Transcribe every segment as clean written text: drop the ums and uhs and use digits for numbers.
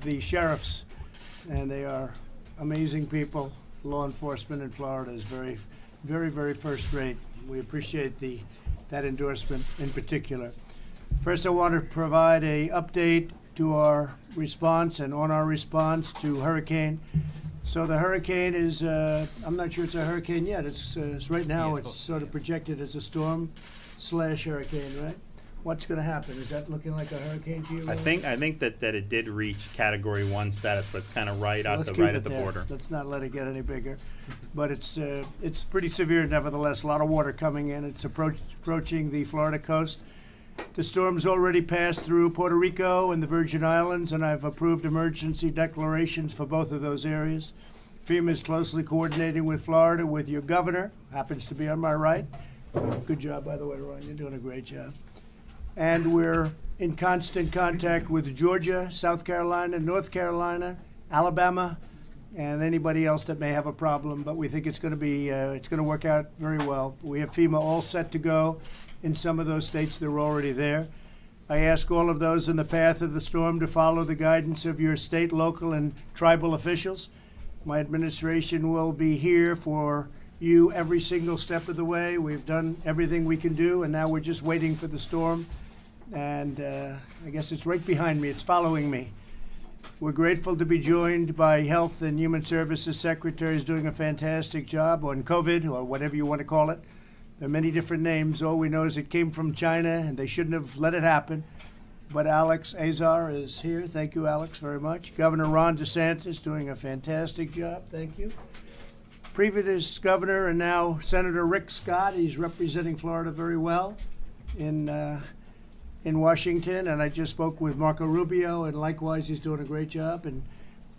The sheriffs, and they are amazing people. Law enforcement in Florida is very, very first rate. We appreciate that endorsement in particular. First, I want to provide an update to our response and on our response to hurricane. So the hurricane is, I'm not sure it's a hurricane yet. It's right now it's sort of projected as a storm/hurricane, right? What's going to happen? Is that looking like a hurricane to you? I think that it did reach Category 1 status, but it's kind of right at the border. Let's not let it get any bigger. But it's pretty severe nevertheless. A lot of water coming in. It's approaching the Florida coast. The storm's already passed through Puerto Rico and the Virgin Islands, and I've approved emergency declarations for both of those areas. FEMA is closely coordinating with Florida, with your governor, happens to be on my right. Good job, by the way, Ron. You're doing a great job. And we're in constant contact with Georgia, South Carolina, North Carolina, Alabama, and anybody else that may have a problem. But we think it's going to work out very well. We have FEMA all set to go. In some of those states, they're already there. I ask all of those in the path of the storm to follow the guidance of your state, local, and tribal officials. My administration will be here for you every single step of the way. We've done everything we can do, and now we're just waiting for the storm. And I guess it's right behind me. It's following me. We're grateful to be joined by Health and Human Services Secretaries doing a fantastic job on COVID, or whatever you want to call it. There are many different names. All we know is it came from China, and they shouldn't have let it happen. But Alex Azar is here. Thank you, Alex, very much. Governor Ron DeSantis doing a fantastic job. Thank you. Previous governor and now Senator Rick Scott. He's representing Florida very well in Washington, and I just spoke with Marco Rubio, and likewise he's doing a great job, and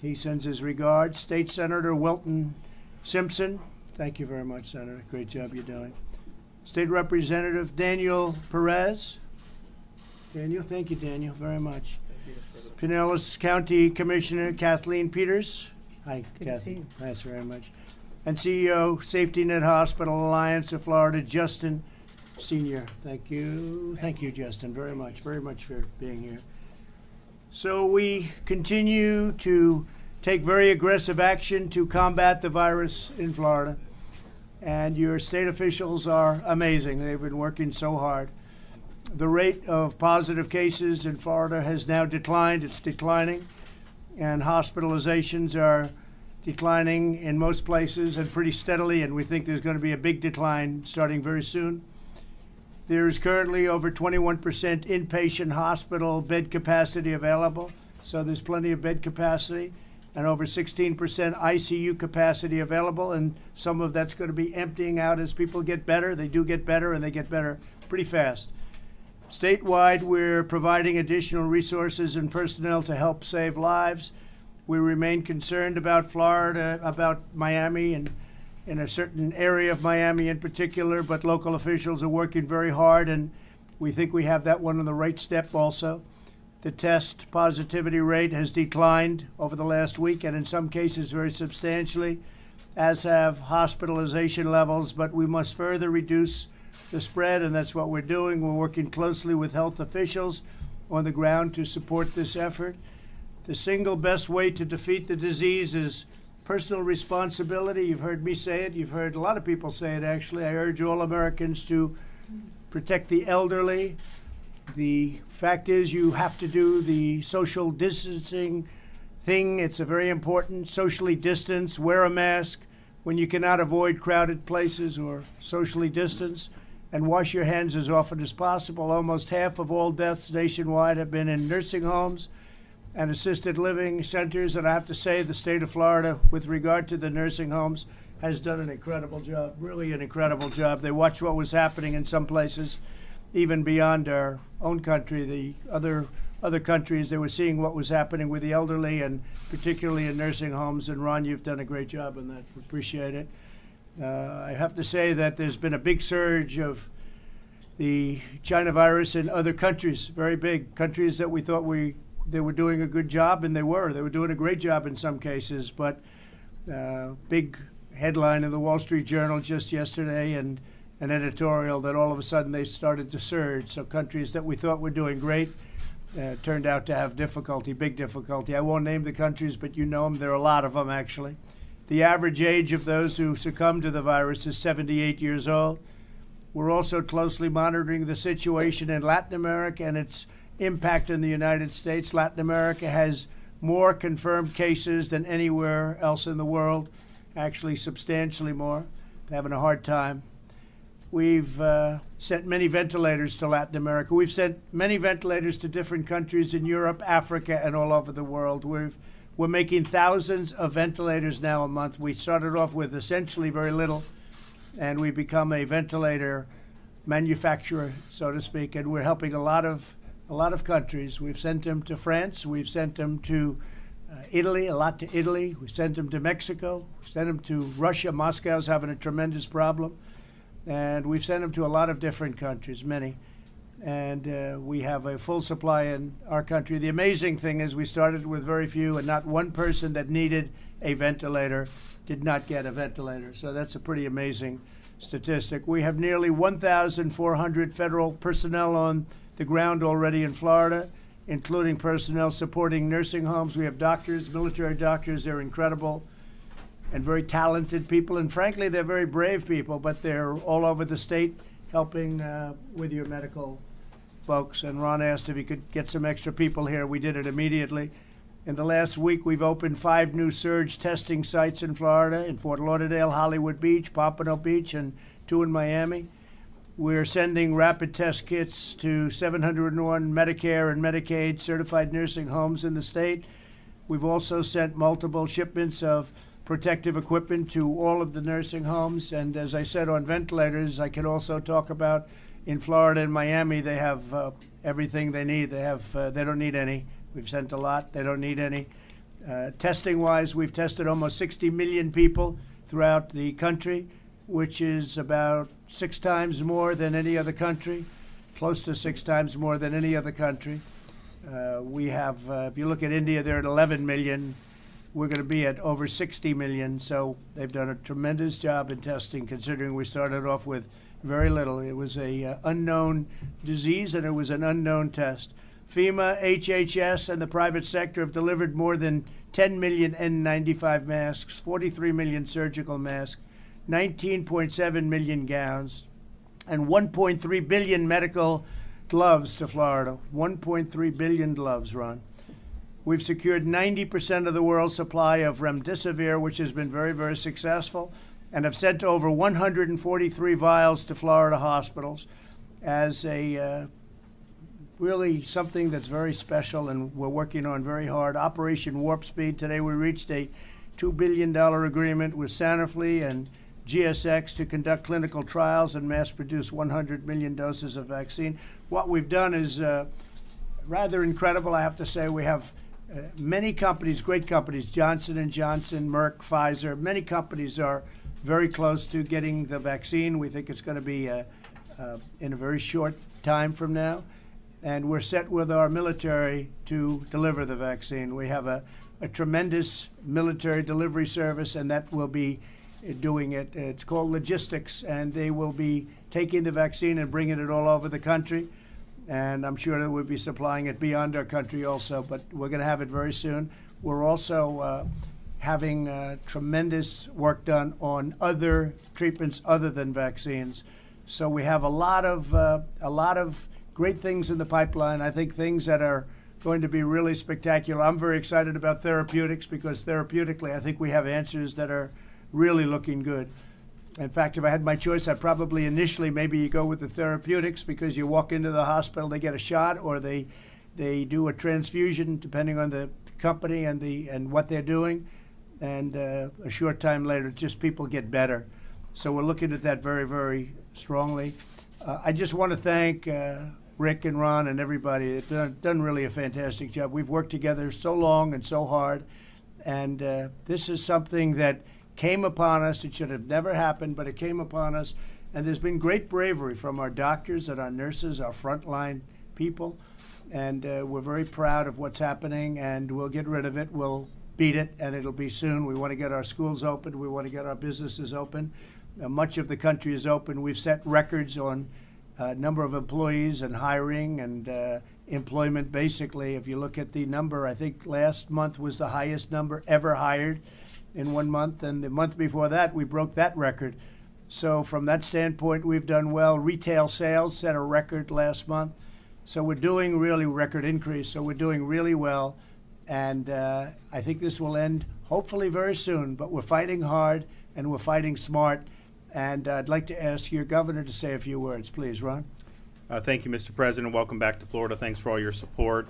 he sends his regards. State Senator Wilton Simpson, thank you very much, Senator. Great job you're doing. State Representative Daniel Perez. Daniel, thank you, Daniel, very much. Pinellas County Commissioner Kathleen Peters. Hi, Kathy. Thanks very much. And CEO Safety Net Hospital Alliance of Florida, Justin Senior. Thank you. Thank you, Justin, very much for being here. So we continue to take very aggressive action to combat the virus in Florida. And your state officials are amazing. They've been working so hard. The rate of positive cases in Florida has now declined. It's declining. And hospitalizations are declining in most places and pretty steadily. And we think there's going to be a big decline starting very soon. There is currently over 21% inpatient hospital bed capacity available, so there's plenty of bed capacity, and over 16% ICU capacity available, and some of that's going to be emptying out as people get better. They do get better, and they get better pretty fast. Statewide, we're providing additional resources and personnel to help save lives. We remain concerned about Florida, about Miami, and in a certain area of Miami in particular, but local officials are working very hard, and we think we have that one on the right step also. The test positivity rate has declined over the last week, and in some cases very substantially, as have hospitalization levels, but we must further reduce the spread, and that's what we're doing. We're working closely with health officials on the ground to support this effort. The single best way to defeat the disease is personal responsibility. You've heard me say it. You've heard a lot of people say it, actually. I urge all Americans to protect the elderly. The fact is you have to do the social distancing thing. It's a very important. Socially distance, wear a mask when you cannot avoid crowded places or socially distance, and wash your hands as often as possible. Almost half of all deaths nationwide have been in nursing homes and assisted living centers, and I have to say the state of Florida, with regard to the nursing homes, has done an incredible job, really an incredible job. They watched what was happening in some places, even beyond our own country. The other countries, they were seeing what was happening with the elderly, and particularly in nursing homes, and Ron, you've done a great job on that. We appreciate it. I have to say that there's been a big surge of the China virus in other countries, very big countries that we thought they were doing a good job, and they were doing a great job in some cases, but big headline in the Wall Street Journal just yesterday, and an editorial that all of a sudden they started to surge. So countries that we thought were doing great turned out to have difficulty, big difficulty. I won't name the countries, but you know them. There are a lot of them, actually. The average age of those who succumb to the virus is 78 years old. We're also closely monitoring the situation in Latin America and its impact in the United States. Latin America has more confirmed cases than anywhere else in the world, actually substantially more. They're having a hard time. We've sent many ventilators to Latin America. We've sent many ventilators to different countries in Europe, Africa, and all over the world. We're making thousands of ventilators now a month. We started off with essentially very little, and we've become a ventilator manufacturer, so to speak, and we're helping a lot of countries. We've sent them to France. We've sent them to Italy, a lot to Italy. We sent them to Mexico. We sent them to Russia. Moscow's having a tremendous problem. And we've sent them to a lot of different countries, many. And we have a full supply in our country. The amazing thing is we started with very few, and not one person that needed a ventilator did not get a ventilator. So that's a pretty amazing statistic. We have nearly 1,400 federal personnel on the ground already in Florida, including personnel supporting nursing homes. We have doctors, military doctors. They're incredible and very talented people, and frankly, they're very brave people, but they're all over the state helping with your medical folks. And Ron asked if he could get some extra people here. We did it immediately. In the last week, we've opened 5 new surge testing sites in Florida, in Fort Lauderdale, Hollywood Beach, Pompano Beach, and 2 in Miami. We're sending rapid test kits to 701 Medicare and Medicaid certified nursing homes in the state. We've also sent multiple shipments of protective equipment to all of the nursing homes. And as I said, on ventilators, I can also talk about in Florida and Miami, they have everything they need. They don't need any. We've sent a lot. They don't need any. Testing-wise, we've tested almost 60 million people throughout the country, which is about 6 times more than any other country, close to 6 times more than any other country. We have, if you look at India, they're at 11 million. We're going to be at over 60 million, so they've done a tremendous job in testing, considering we started off with very little. It was a unknown disease, and it was an unknown test. FEMA, HHS, and the private sector have delivered more than 10 million N95 masks, 43 million surgical masks, 19.7 million gowns, and 1.3 billion medical gloves to Florida. 1.3 billion gloves, Ron. We've secured 90% of the world's supply of remdesivir, which has been very, very successful, and have sent over 143 vials to Florida hospitals as a really something that's very special, and we're working on very hard. Operation Warp Speed. Today we reached a $2 billion agreement with Sanofi and GSX to conduct clinical trials and mass produce 100 million doses of vaccine. What we've done is rather incredible, I have to say. We have many companies, great companies, Johnson & Johnson, Merck, Pfizer. Many companies are very close to getting the vaccine. We think it's going to be in a very short time from now. And we're set with our military to deliver the vaccine. We have a tremendous military delivery service, and that will be doing it. It's called logistics, and they will be taking the vaccine and bringing it all over the country. And I'm sure that we'll be supplying it beyond our country also, but we're going to have it very soon. We're also having tremendous work done on other treatments other than vaccines. So we have a lot of great things in the pipeline. I think things that are going to be really spectacular. I'm very excited about therapeutics, because therapeutically I think we have answers that are really looking good. In fact, if I had my choice, I'd probably initially maybe you go with the therapeutics, because you walk into the hospital, they get a shot, or they do a transfusion, depending on the company and what they're doing, and a short time later, just people get better. So we're looking at that very, very strongly. I just want to thank Rick and Ron and everybody. They've done really a fantastic job. We've worked together so long and so hard, and this is something that came upon us. It should have never happened, but it came upon us. And there's been great bravery from our doctors and our nurses, our frontline people. And we're very proud of what's happening, and we'll get rid of it. We'll beat it, and it'll be soon. We want to get our schools open. We want to get our businesses open. Much of the country is open. We've set records on number of employees and hiring and employment. Basically, if you look at the number, I think last month was the highest number ever hired in 1 month, and the month before that, we broke that record. So from that standpoint, we've done well. Retail sales set a record last month. So we're doing really record increase. So we're doing really well. And I think this will end hopefully very soon. But we're fighting hard and we're fighting smart. And I'd like to ask your governor to say a few words. Please, Ron. Thank you, Mr. President. Welcome back to Florida. Thanks for all your support.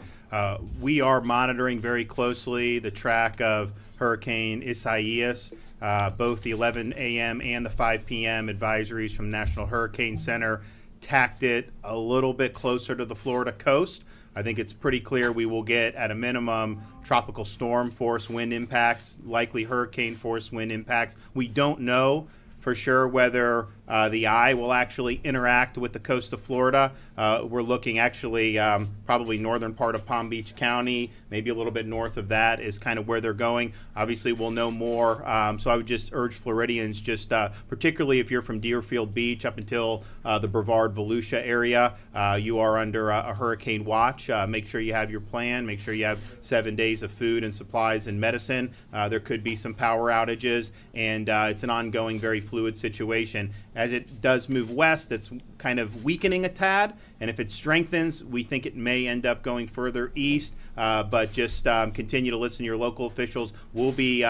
We are monitoring very closely the track of Hurricane Isaias. Both the 11 a.m. and the 5 p.m. advisories from National Hurricane Center tacked it a little bit closer to the Florida coast. I think it's pretty clear we will get, at a minimum, tropical storm force wind impacts, likely hurricane force wind impacts. We don't know for sure whether the eye will actually interact with the coast of Florida. We're looking actually probably northern part of Palm Beach County, maybe a little bit north of that is kind of where they're going. Obviously, we'll know more. So I would just urge Floridians, just particularly if you're from Deerfield Beach up until the Brevard-Volusia area, you are under a hurricane watch. Make sure you have your plan. Make sure you have 7 days of food and supplies and medicine. There could be some power outages, and it's an ongoing, very fluid situation. As it does move west, it's kind of weakening a tad, and if it strengthens, we think it may end up going further east, but just continue to listen to your local officials. We'll be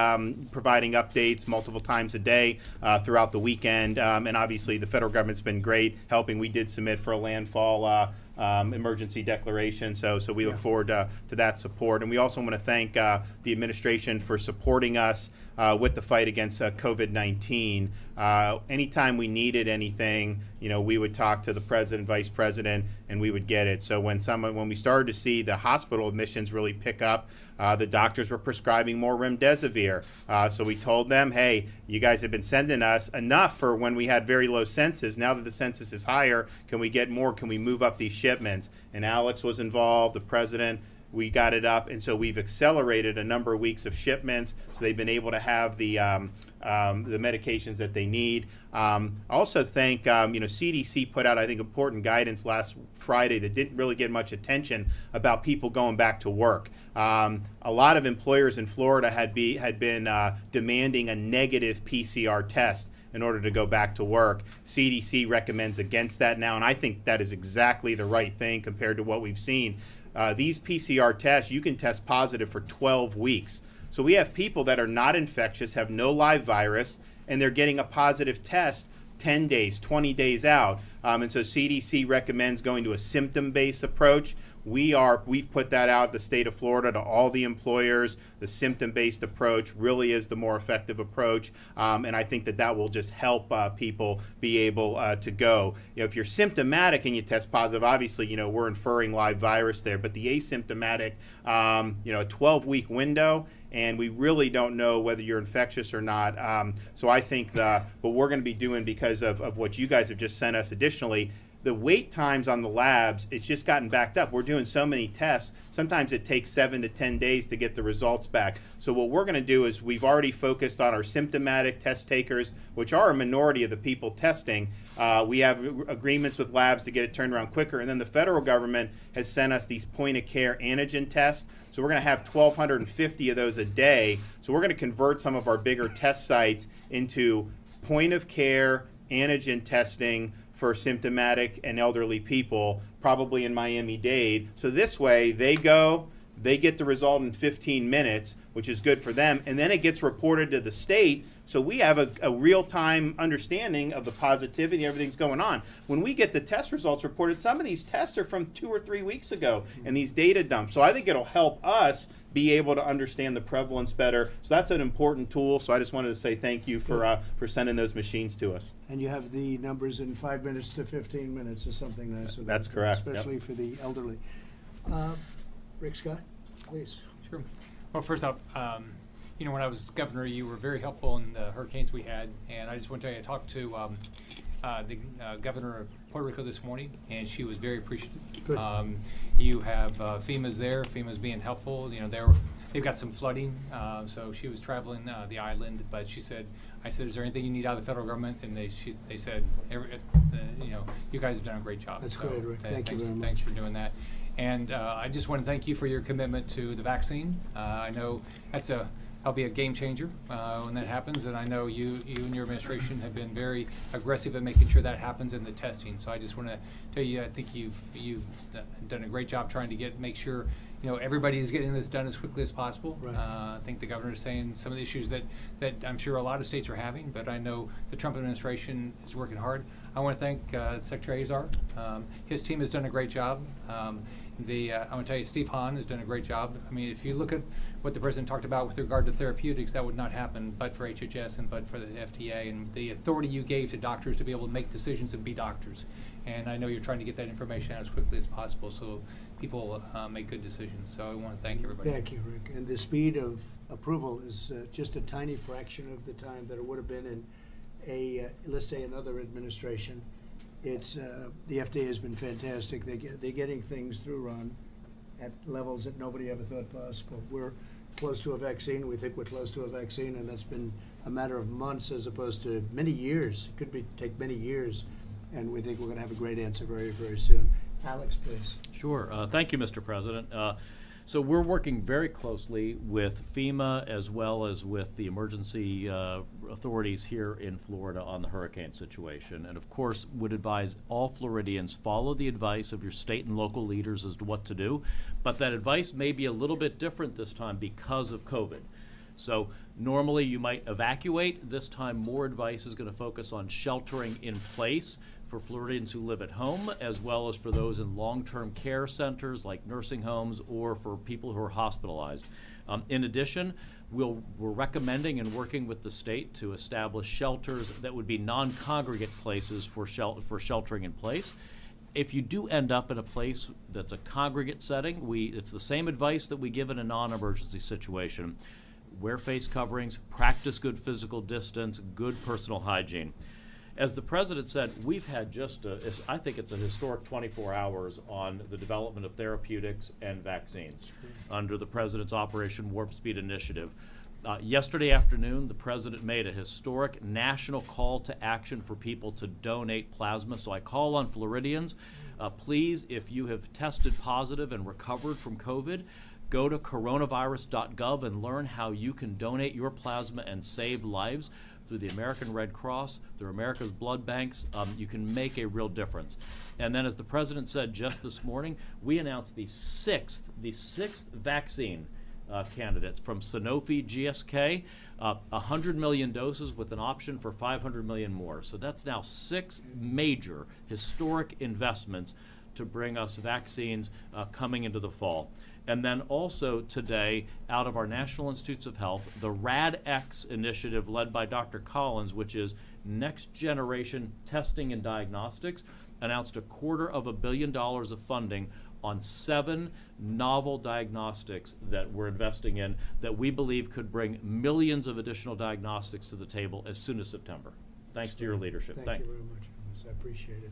providing updates multiple times a day throughout the weekend, and obviously the federal government's been great helping. We did submit for a landfall emergency declaration, so we look forward to that support. And we also want to thank the administration for supporting us with the fight against COVID-19. Anytime we needed anything, we would talk to the president, vice president, and we would get it. So when we started to see the hospital admissions really pick up, the doctors were prescribing more remdesivir. So we told them, hey, you guys have been sending us enough for when we had very low census. Now that the census is higher, can we get more? Can we move up these shipments? And Alex was involved, the president. We got it up, and so we've accelerated a number of weeks of shipments, so they've been able to have the medications that they need. Also thank, CDC put out, I think, important guidance last Friday that didn't really get much attention about people going back to work. A lot of employers in Florida had been demanding a negative PCR test in order to go back to work. CDC recommends against that now, and I think that is exactly the right thing compared to what we've seen. These PCR tests, you can test positive for 12 weeks. So we have people that are not infectious, have no live virus, and they're getting a positive test 10 days, 20 days out. And so CDC recommends going to a symptom-based approach. We've put that out, the state of Florida, to all the employers. The symptom-based approach really is the more effective approach, and I think that will just help people be able to go. If you're symptomatic and you test positive, obviously, we're inferring live virus there, but the asymptomatic, a 12-week window, and we really don't know whether you're infectious or not. So I think what we're going to be doing, because of what you guys have just sent us additionally, the wait times on the labs, it's just gotten backed up. We're doing so many tests. Sometimes it takes 7 to 10 days to get the results back. So what we're going to do is we've already focused on our symptomatic test takers, which are a minority of the people testing. We have agreements with labs to get it turned around quicker. And then the federal government has sent us these point-of-care antigen tests. So we're going to have 1,250 of those a day. So we're going to convert some of our bigger test sites into point-of-care antigen testing for symptomatic and elderly people, probably in Miami-Dade. So this way, they get the result in 15 minutes, which is good for them, and then it gets reported to the state, so we have a real-time understanding of the positivity, everything's going on. When we get the test results reported, some of these tests are from 2 or 3 weeks ago, and these data dumps. So I think it'll help us be able to understand the prevalence better. So that's an important tool. So I just wanted to say thank you for sending those machines to us. And you have the numbers in 5 minutes to 15 minutes or something like that. That's correct. Especially for the elderly. Rick Scott, please. Sure. Well, first off, when I was governor, you were very helpful in the hurricanes we had, and I just want to tell you, I talked to the governor of Puerto Rico this morning, and she was very appreciative. Good. You have FEMA's there. FEMA's being helpful. They've got some flooding, so she was traveling the island. But I said, is there anything you need out of the federal government? And they said, you guys have done a great job. That's great, Rick. Thank you very much. Thanks for doing that. And I just want to thank you for your commitment to the vaccine. I know that'll be a game changer when that happens, and I know you and your administration have been very aggressive at making sure that happens in the testing. So I just want to tell you, I think you've done a great job trying to make sure everybody is getting this done as quickly as possible. Right. I think the governor is saying some of the issues that I'm sure a lot of states are having, but I know the Trump administration is working hard. I want to thank Secretary Azar. His team has done a great job. I want to tell you, Steve Hahn has done a great job. I mean, if you look at what the president talked about with regard to therapeutics, that would not happen but for HHS and but for the FDA and the authority you gave to doctors to be able to make decisions and be doctors. And I know you're trying to get that information out as quickly as possible so people make good decisions. So I want to thank everybody. Thank you, Rick. And the speed of approval is just a tiny fraction of the time that it would have been in let's say another administration. It's the FDA has been fantastic. They're getting things through, Ron, at levels that nobody ever thought possible. We're close to a vaccine. We think we're close to a vaccine, and that's been a matter of months as opposed to many years. It could take many years, and we think we're going to have a great answer very, very soon. Alex, please. Sure. Thank you, Mr. President. So we're working very closely with FEMA as well as with the emergency authorities here in Florida on the hurricane situation. And of course, would advise all Floridians follow the advice of your state and local leaders as to what to do. But that advice may be a little bit different this time because of COVID. So normally you might evacuate. This time more advice is going to focus on sheltering in place for Floridians who live at home, as well as for those in long-term care centers like nursing homes or for people who are hospitalized. In addition, we're recommending and working with the state to establish shelters that would be non-congregate places for sheltering in place. If you do end up in a place that's a congregate setting, it's the same advice that we give in a non-emergency situation. Wear face coverings, practice good physical distance, good personal hygiene. As the president said, we've had I think it's a historic 24 hours on the development of therapeutics and vaccines under the president's Operation Warp Speed initiative. Yesterday afternoon, the president made a historic national call to action for people to donate plasma. So I call on Floridians, please, if you have tested positive and recovered from COVID, go to coronavirus.gov and learn how you can donate your plasma and save lives. Through the American Red Cross, through America's blood banks, you can make a real difference. And then, as the president said just this morning, we announced the sixth vaccine candidates from Sanofi GSK, 100 million doses with an option for 500 million more. So that's now 6 major historic investments to bring us vaccines coming into the fall. And then also today, out of our National Institutes of Health, the RADx initiative led by Dr. Collins, which is next generation testing and diagnostics, announced $250 million of funding on 7 novel diagnostics that we're investing in that we believe could bring millions of additional diagnostics to the table as soon as September. Thanks to your leadership. Thank you very much, Alex. I appreciate it.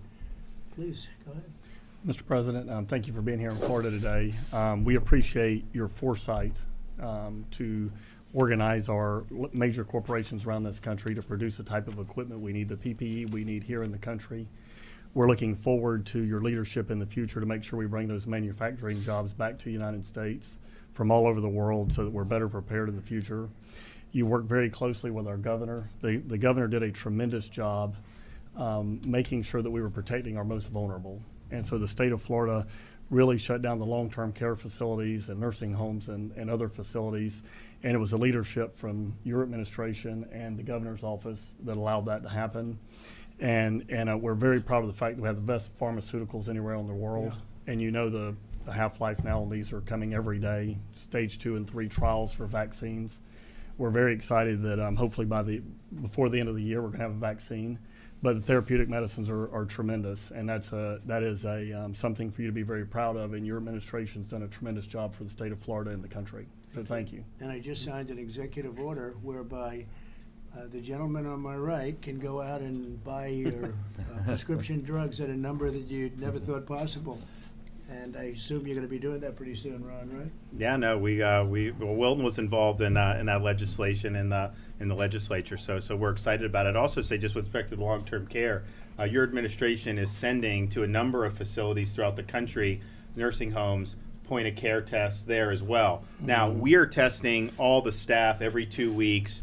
Please, go ahead. Mr. President, thank you for being here in Florida today. We appreciate your foresight to organize our major corporations around this country to produce the type of equipment we need, the PPE we need here in the country. We're looking forward to your leadership in the future to make sure we bring those manufacturing jobs back to the United States from all over the world so that we're better prepared in the future. You work very closely with our governor. The governor did a tremendous job making sure that we were protecting our most vulnerable. And so the state of Florida really shut down the long-term care facilities and nursing homes and other facilities. And it was the leadership from your administration and the governor's office that allowed that to happen. And we're very proud of the fact that we have the best pharmaceuticals anywhere in the world. Yeah. And you know the half-life now, and these are coming every day, stage 2 and 3 trials for vaccines. We're very excited that hopefully before the end of the year we're going to have a vaccine. But the therapeutic medicines are tremendous, and that is something for you to be very proud of, and your administration's done a tremendous job for the state of Florida and the country. So thank you. And I just signed an executive order whereby the gentleman on my right can go out and buy your prescription drugs at a number that you never thought possible. And I assume you're going to be doing that pretty soon, Ron, right? Yeah, no, Wilton was involved in that legislation in the legislature, so we're excited about it. Also, say just with respect to the long-term care, your administration is sending to a number of facilities throughout the country nursing homes, point of care tests there as well. Now, we are testing all the staff every 2 weeks.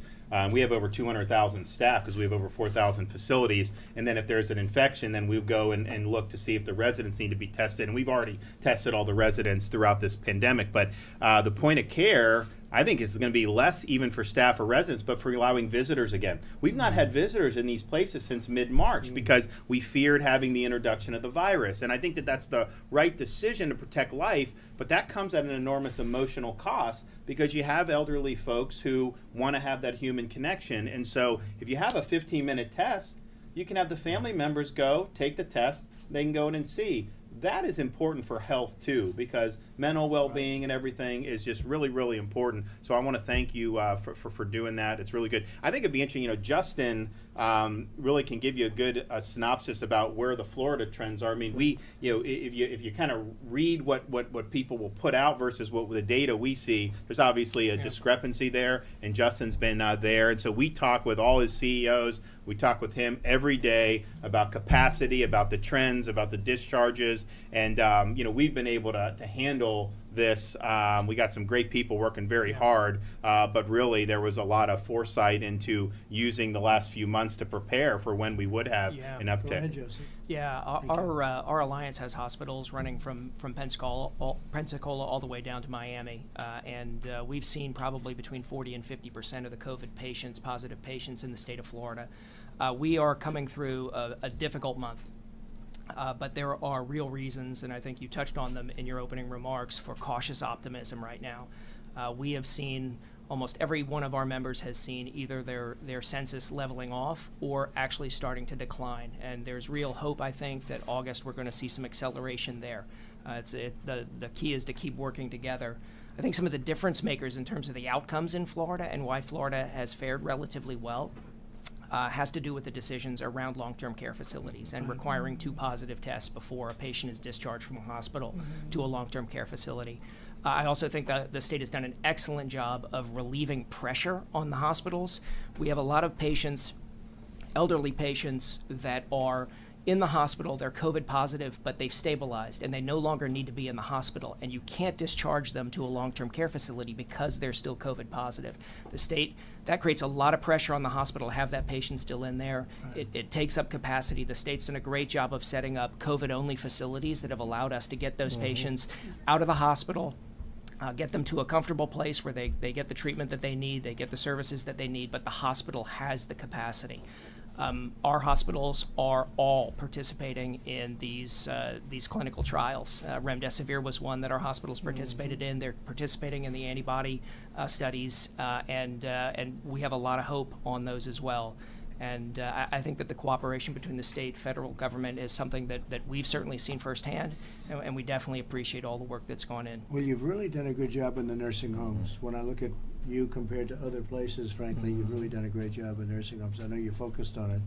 We have over 200,000 staff because we have over 4,000 facilities. And then if there's an infection, then we'll go and look to see if the residents need to be tested. And we've already tested all the residents throughout this pandemic. But the point of care, I think, is going to be less even for staff or residents, but for allowing visitors again. We've not had visitors in these places since mid-March because we feared having the introduction of the virus. And I think that that's the right decision to protect life, but that comes at an enormous emotional cost because you have elderly folks who want to have that human connection. And so if you have a 15-minute test, you can have the family members go, take the test, they can go in and see. That is important for health too, because mental well-being and everything is just really, really important. So I want to thank you for doing that. It's really good. I think it'd be interesting. You know, Justin really can give you a good synopsis about where the Florida trends are. I mean, if you kind of read what people will put out versus what the data we see, there's obviously a discrepancy there. And Justin's been there, and so we talk with all his CEOs. We talk with him every day about capacity, about the trends, about the discharges, and we've been able to handle this. We got some great people working very hard, but really there was a lot of foresight into using the last few months to prepare for when we would have an Go uptick. ahead, Joseph. Yeah, our alliance has hospitals running from Pensacola all the way down to Miami, and we've seen probably between 40 and 50% of the COVID patients, positive patients in the state of Florida. We are coming through a difficult month. But there are real reasons, and I think you touched on them in your opening remarks, for cautious optimism right now. We have seen, almost every one of our members has seen either their census leveling off or actually starting to decline. And there's real hope, I think, that August we're going to see some acceleration there. The key is to keep working together. I think some of the difference makers in terms of the outcomes in Florida and why Florida has fared relatively well has to do with the decisions around long-term care facilities and requiring 2 positive tests before a patient is discharged from a hospital to a long-term care facility. I also think that the state has done an excellent job of relieving pressure on the hospitals. We have a lot of patients, elderly patients, that are in the hospital, they're COVID positive, but they've stabilized and they no longer need to be in the hospital, and you can't discharge them to a long-term care facility because they're still COVID positive. The state, that creates a lot of pressure on the hospital to have that patient still in there. It takes up capacity. The state's done a great job of setting up COVID-only facilities that have allowed us to get those patients out of the hospital, get them to a comfortable place where they get the treatment that they need, they get the services that they need, but the hospital has the capacity. Our hospitals are all participating in these clinical trials. Remdesivir was one that our hospitals participated in. They're participating in the antibody studies, and we have a lot of hope on those as well. And I think that the cooperation between the state, federal government is something that we've certainly seen firsthand, and we definitely appreciate all the work that's gone in. Well, you've really done a good job in the nursing homes. When I look at you compared to other places, frankly, you've really done a great job in nursing homes. I know you focused on it,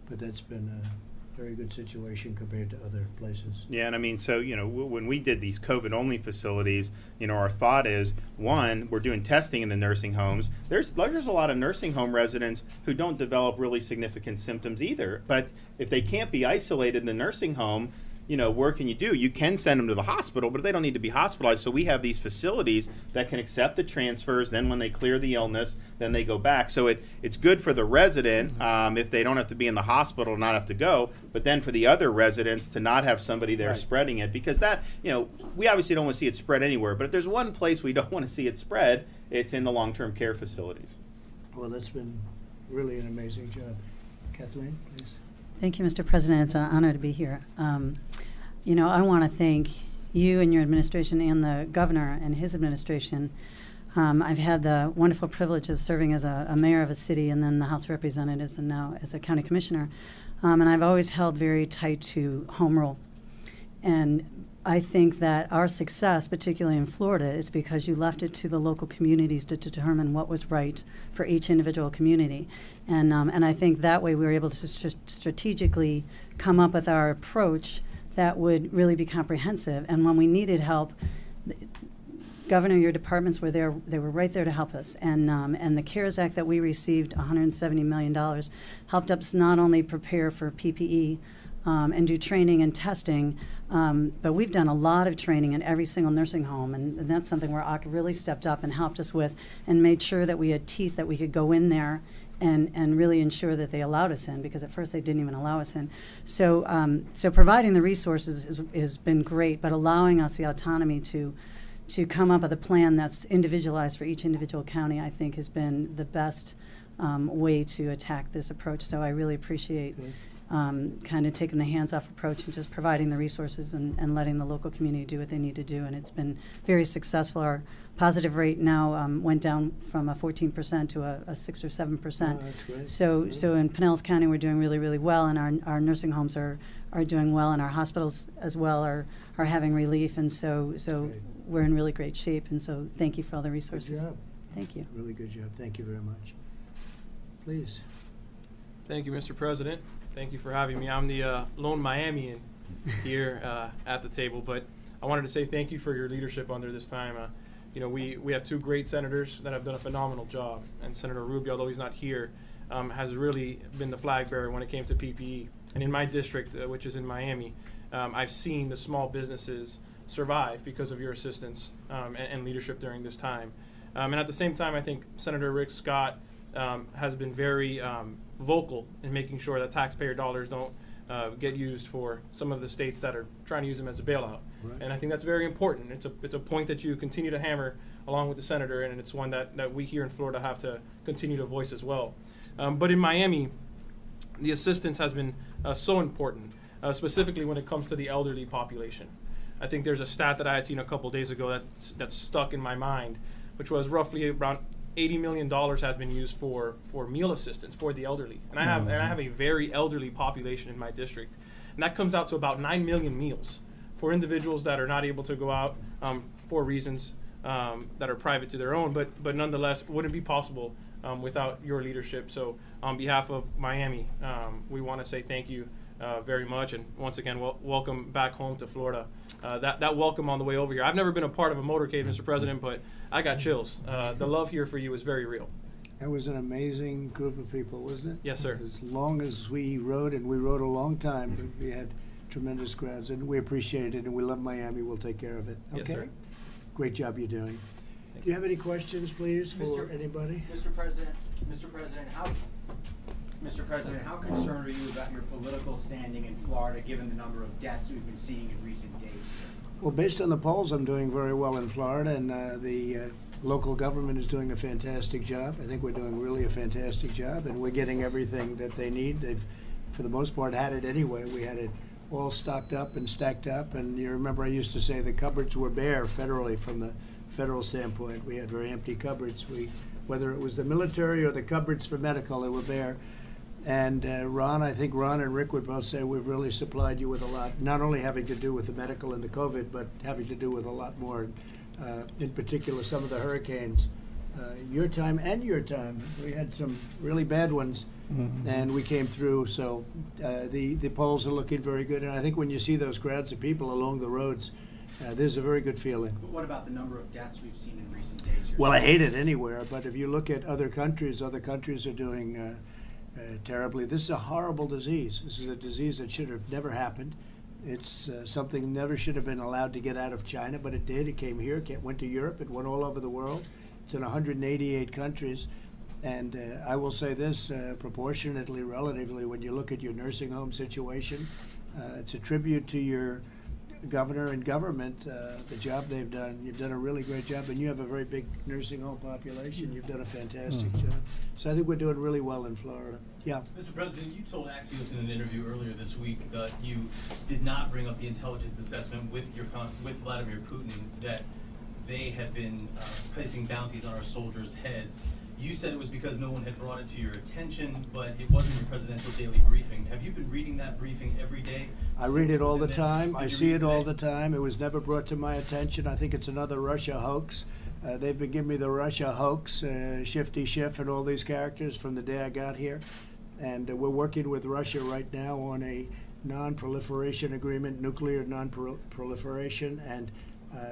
but that's been a very good situation compared to other places. Yeah, and I mean, so, when we did these COVID-only facilities, our thought is, one, we're doing testing in the nursing homes. There's a lot of nursing home residents who don't develop really significant symptoms either. But if they can't be isolated in the nursing home, where can you do? You can send them to the hospital, but they don't need to be hospitalized. So we have these facilities that can accept the transfers. Then when they clear the illness, then they go back. So it's good for the resident if they don't have to be in the hospital, not have to go. But then for the other residents to not have somebody there spreading it, because that, we obviously don't want to see it spread anywhere. But if there's one place we don't want to see it spread, it's in the long-term care facilities. Well, that's been really an amazing job. Kathleen, please. Thank you, Mr. President. It's an honor to be here. I want to thank you and your administration and the governor and his administration. I've had the wonderful privilege of serving as a mayor of a city and then the House of Representatives and now as a county commissioner. And I've always held very tight to home rule. And I think that our success, particularly in Florida, is because you left it to the local communities to determine what was right for each individual community. And I think that way we were able to strategically come up with our approach that would really be comprehensive. And when we needed help, Governor, your departments were there. They were right there to help us. And the CARES Act that we received, $170 million, helped us not only prepare for PPE, and do training and testing. But we've done a lot of training in every single nursing home, and that's something where ACA really stepped up and helped us with and made sure that we had teeth that we could go in there and really ensure that they allowed us in, because at first they didn't even allow us in. So so providing the resources has been great, but allowing us the autonomy to come up with a plan that's individualized for each individual county, I think, has been the best way to attack this approach. So I really appreciate kind of taking the hands-off approach and just providing the resources and letting the local community do what they need to do. And it's been very successful. Our positive rate now went down from a 14% to a 6 or 7%. Oh, that's great. So in Pinellas County, we're doing really, really well, and our nursing homes are doing well, and our hospitals as well are having relief. And so Great. we're in really great shape. And so thank you for all the resources. Good job. Thank you. Really good job. Thank you very much. Please. Thank you, Mr. President. Thank you for having me. I'm the lone Miamian here at the table, but I wanted to say thank you for your leadership under this time. You know, we have two great senators that have done a phenomenal job, and Senator Rubio, although he's not here, has really been the flag bearer when it came to PPE. And in my district, which is in Miami, I've seen the small businesses survive because of your assistance and leadership during this time. And at the same time, I think Senator Rick Scott has been very vocal in making sure that taxpayer dollars don't get used for some of the states that are trying to use them as a bailout. Right. And I think that's very important. It's a point that you continue to hammer along with the senator, and it's one that we here in Florida have to continue to voice as well. But in Miami, the assistance has been so important, specifically when it comes to the elderly population. I think there's a stat that I had seen a couple days ago that's stuck in my mind, which was roughly around $80 million has been used for meal assistance for the elderly. And I have a very elderly population in my district. And that comes out to about 9 million meals for individuals that are not able to go out for reasons that are private to their own, but nonetheless wouldn't be possible without your leadership. So on behalf of Miami, we want to say thank you very much, and once again, welcome back home to Florida. That welcome on the way over here. I've never been a part of a motorcade, Mr. President, but I got chills. The love here for you is very real. That was an amazing group of people, wasn't it? Yes, sir. As long as we rode, and we rode a long time, we had tremendous crowds, and we appreciate it, and we love Miami. We'll take care of it. Okay? Yes, sir. Great job you're doing. Do you have any questions, please, for anybody? Mr. President, how concerned are you about your political standing in Florida, given the number of deaths we've been seeing in recent days? Well, based on the polls, I'm doing very well in Florida, and the local government is doing a fantastic job. I think we're doing really a fantastic job, and we're getting everything that they need. They've, for the most part, had it anyway. We had it all stocked up and stacked up, and you remember I used to say the cupboards were bare federally from the federal standpoint. We had very empty cupboards. Whether it was the military or the cupboards for medical, they were bare. And Ron, I think Ron and Rick would both say we've really supplied you with a lot, not only having to do with the medical and the COVID, but having to do with a lot more, in particular some of the hurricanes. Your time and your time, we had some really bad ones, and we came through. So the polls are looking very good. And I think when you see those crowds of people along the roads, there's a very good feeling. But what about the number of deaths we've seen in recent days? Well, I hate it anywhere, but if you look at other countries are doing terribly. This is a horrible disease. This is a disease that should have never happened. It's something never should have been allowed to get out of China, but it did. It came here, went to Europe, it went all over the world. It's in 188 countries. And I will say this, proportionately, relatively, when you look at your nursing home situation, it's a tribute to your governor and government, the job they've done. You've done a really great job, and you have a very big nursing home population. You've done a fantastic job. So I think we're doing really well in Florida. Yeah. Mr. President, you told Axios in an interview earlier this week that you did not bring up the intelligence assessment with Vladimir Putin, that they had been placing bounties on our soldiers' heads. You said it was because no one had brought it to your attention, but it wasn't your presidential daily briefing. Have you been reading that briefing every day? I read it all the time. I see it all the time. It was never brought to my attention. I think it's another Russia hoax. They've been giving me the Russia hoax, Shifty Schiff and all these characters from the day I got here. And we're working with Russia right now on a non-proliferation agreement, nuclear non-proliferation, and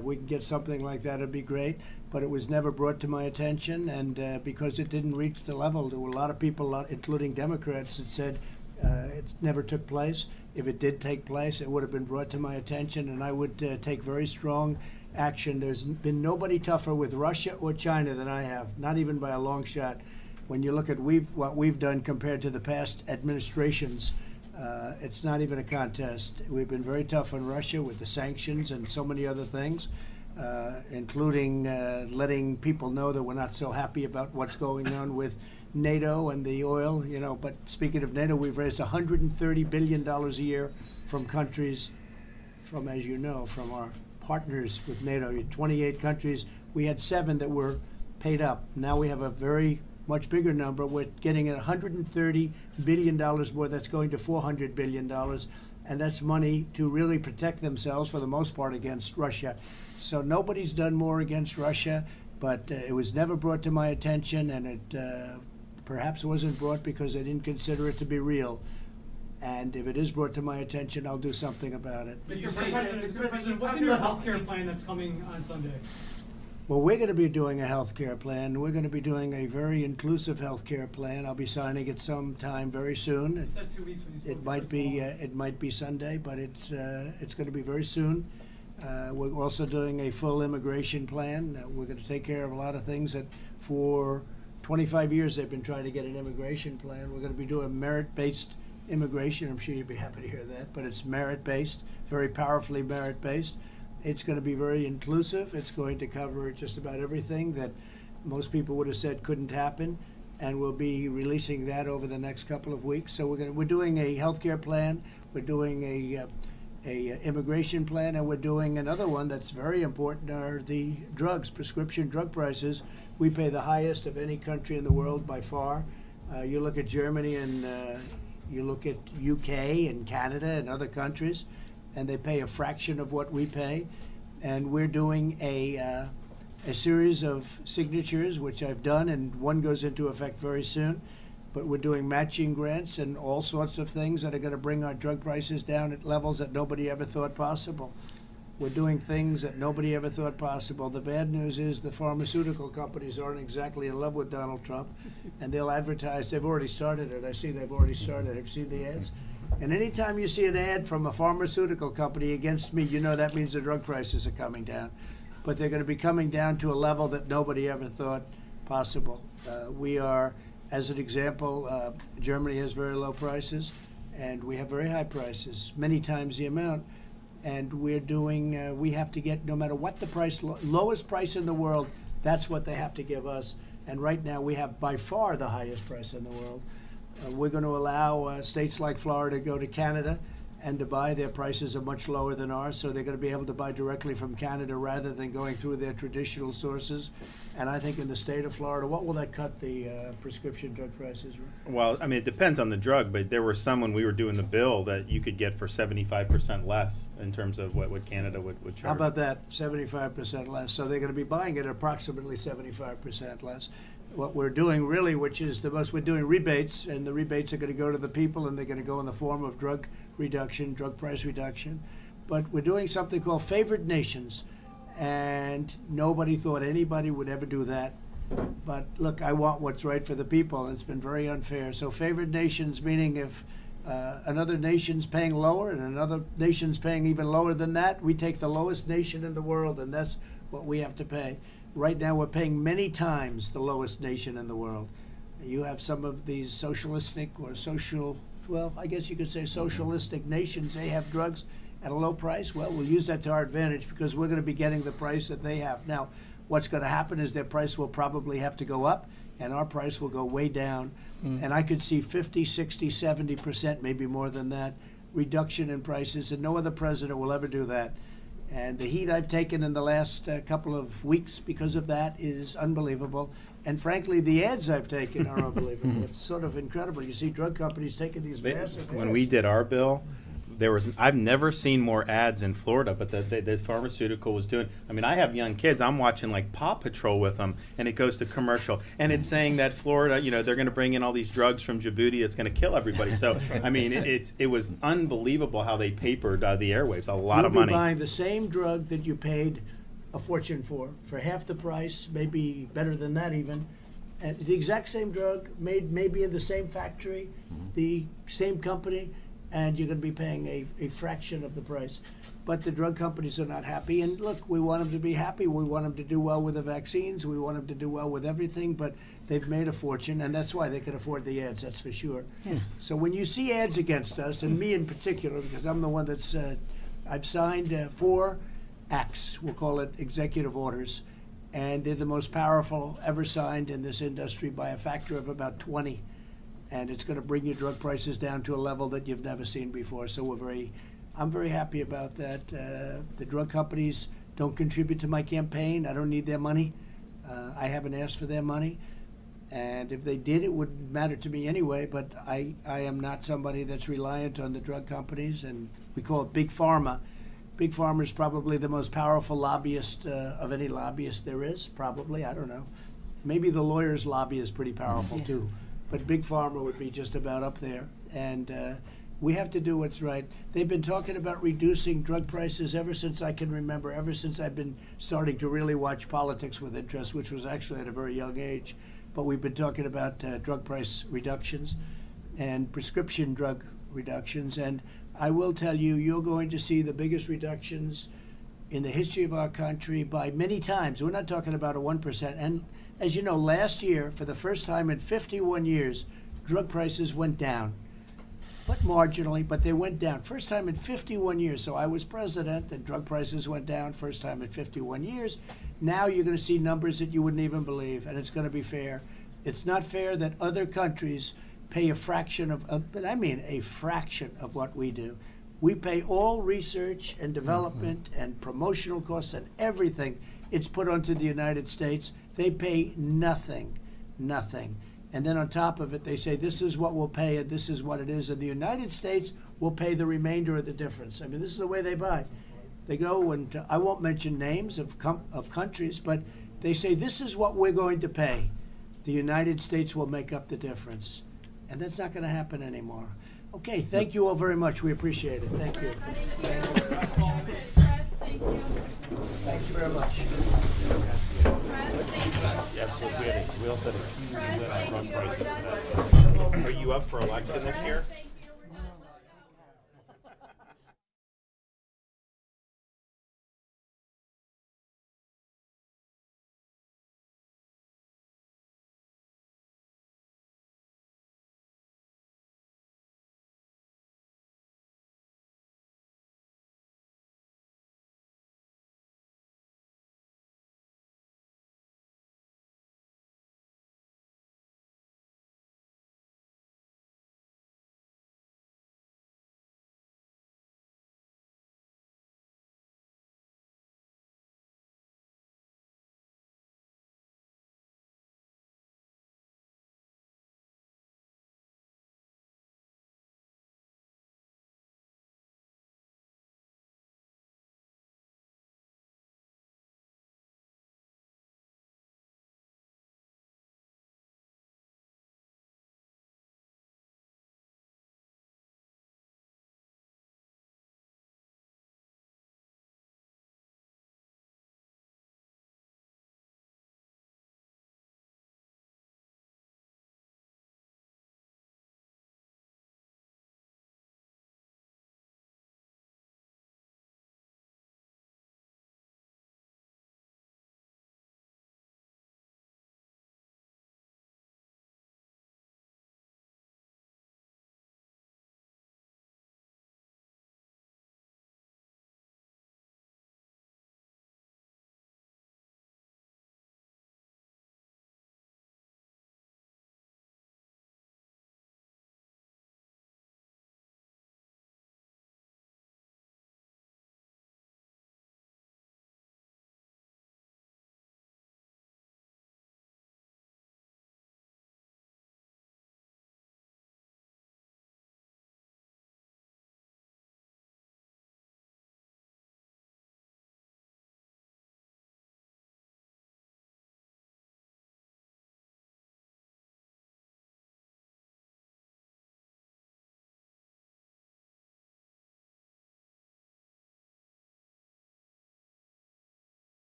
we can get something like that, it'd be great. But it was never brought to my attention, and because it didn't reach the level, there were a lot of people, including Democrats, that said It never took place. If it did take place, it would have been brought to my attention, and I would take very strong action. There's been nobody tougher with Russia or China than I have, not even by a long shot. When you look at what we've done compared to the past administrations, it's not even a contest. We've been very tough on Russia with the sanctions and so many other things, including letting people know that we're not so happy about what's going on with NATO and the oil. But speaking of NATO, we've raised $130 billion a year from countries, as you know, from our partners with NATO. 28 countries. We had 7 that were paid up. Now we have a very much bigger number. We're getting $130 billion more. That's going to $400 billion. And that's money to really protect themselves, for the most part, against Russia. So nobody's done more against Russia, but it was never brought to my attention, and it perhaps wasn't brought because I didn't consider it to be real. And if it is brought to my attention, I'll do something about it. Mr. President, what's in your health care plan that's coming on Sunday? Well, we're going to be doing a health care plan. We're going to be doing a very inclusive health care plan. I'll be signing it sometime very soon. You said 2 weeks when you spoke It might be Sunday, but it's going to be very soon. We're also doing a full immigration plan. We're going to take care of a lot of things that for 25 years they've been trying to get an immigration plan. We're going to be doing merit-based immigration. I'm sure you'd be happy to hear that, but it's merit-based, very powerfully merit-based. It's going to be very inclusive. It's going to cover just about everything that most people would have said couldn't happen, and we'll be releasing that over the next couple of weeks. So we're doing a healthcare plan, we're doing a immigration plan, and we're doing another one that's very important, are the drugs, prescription drug prices. We pay the highest of any country in the world by far. You look at Germany and you look at UK and Canada and other countries, and they pay a fraction of what we pay. And we're doing a series of signatures, which I've done, and one goes into effect very soon. But we're doing matching grants and all sorts of things that are going to bring our drug prices down at levels that nobody ever thought possible. We're doing things that nobody ever thought possible. The bad news is the pharmaceutical companies aren't exactly in love with Donald Trump, and they'll advertise. They've already started it. I see they've already started. Have you seen the ads? And anytime you see an ad from a pharmaceutical company against me, you know that means the drug prices are coming down. But they're going to be coming down to a level that nobody ever thought possible. We are, as an example, Germany has very low prices, and we have very high prices, many times the amount. And we're doing, we have to get, no matter what the price, lowest price in the world, that's what they have to give us. And right now we have by far the highest price in the world. We're going to allow states like Florida to go to Canada and to buy. Their prices are much lower than ours, so they're going to be able to buy directly from Canada rather than going through their traditional sources. And I think in the state of Florida, what will that cut the prescription drug prices? Well, I mean, it depends on the drug, but there were some when we were doing the bill that you could get for 75% less in terms of what Canada would charge. How about that? 75% less. So they're going to be buying it approximately 75% less. What we're doing really, which is the most, we're doing rebates, and the rebates are going to go to the people, and they're going to go in the form of drug reduction, drug price reduction. But we're doing something called favored nations, and nobody thought anybody would ever do that. But look, I want what's right for the people, and it's been very unfair. So favored nations, meaning if another nation's paying lower and another nation's paying even lower than that, we take the lowest nation in the world, and that's what we have to pay. Right now, we're paying many times the lowest nation in the world. You have some of these socialistic or social, well, I guess you could say socialistic nations, they have drugs at a low price. Well, we'll use that to our advantage because we're going to be getting the price that they have. Now, what's going to happen is their price will probably have to go up, and our price will go way down. And I could see 50, 60, 70%, maybe more than that, reduction in prices, and no other president will ever do that. And the heat I've taken in the last couple of weeks because of that is unbelievable. And frankly, the ads I've taken are unbelievable. It's sort of incredible. You see drug companies taking these massive ads. When we did our bill, I've never seen more ads in Florida, but the pharmaceutical was doing. I mean, I have young kids. I'm watching like Paw Patrol with them, and it goes to commercial, and it's saying that Florida, they're going to bring in all these drugs from Djibouti. It's going to kill everybody. So I mean, it was unbelievable how they papered the airwaves. A lot of money. You'll be buying the same drug that you paid a fortune for half the price, maybe better than that even, and the exact same drug made maybe in the same factory, the same company, and you're going to be paying a fraction of the price. But the drug companies are not happy. And look, we want them to be happy. We want them to do well with the vaccines. We want them to do well with everything. But they've made a fortune, and that's why they can afford the ads, that's for sure. Yeah. So when you see ads against us, and me in particular, because I'm the one that's, I've signed 4 acts, we'll call it executive orders, and they're the most powerful ever signed in this industry by a factor of about 20. And it's going to bring your drug prices down to a level that you've never seen before. So I'm very happy about that. The drug companies don't contribute to my campaign. I don't need their money. I haven't asked for their money. And if they did, it wouldn't matter to me anyway. But I am not somebody that's reliant on the drug companies. And we call it Big Pharma. Big Pharma is probably the most powerful lobbyist of any lobbyist there is, probably. I don't know. Maybe the lawyers' lobby is pretty powerful, too. But Big Pharma would be just about up there. And we have to do what's right. They've been talking about reducing drug prices ever since I can remember, ever since I've been starting to really watch politics with interest, which was actually at a very young age. But we've been talking about drug price reductions and prescription drug reductions. And I will tell you, you're going to see the biggest reductions in the history of our country by many times. We're not talking about a 1%. And as you know, last year, for the first time in 51 years, drug prices went down. But marginally, but they went down. First time in 51 years. So I was president, and drug prices went down. First time in 51 years. Now you're going to see numbers that you wouldn't even believe, and it's going to be fair. It's not fair that other countries pay a fraction but I mean a fraction of what we do. We pay all research and development and promotional costs and everything. It's put onto the United States. They pay nothing. And then on top of it, they say, this is what we'll pay and this is what it is. And the United States will pay the remainder of the difference. I mean, this is the way they buy. They go and I won't mention names of countries, but they say, this is what we're going to pay. The United States will make up the difference. And that's not going to happen anymore. Okay, thank you all very much. We appreciate it. Thank you. Thank you very much. Absolutely. We also had a huge drug price. Are you up for election this year?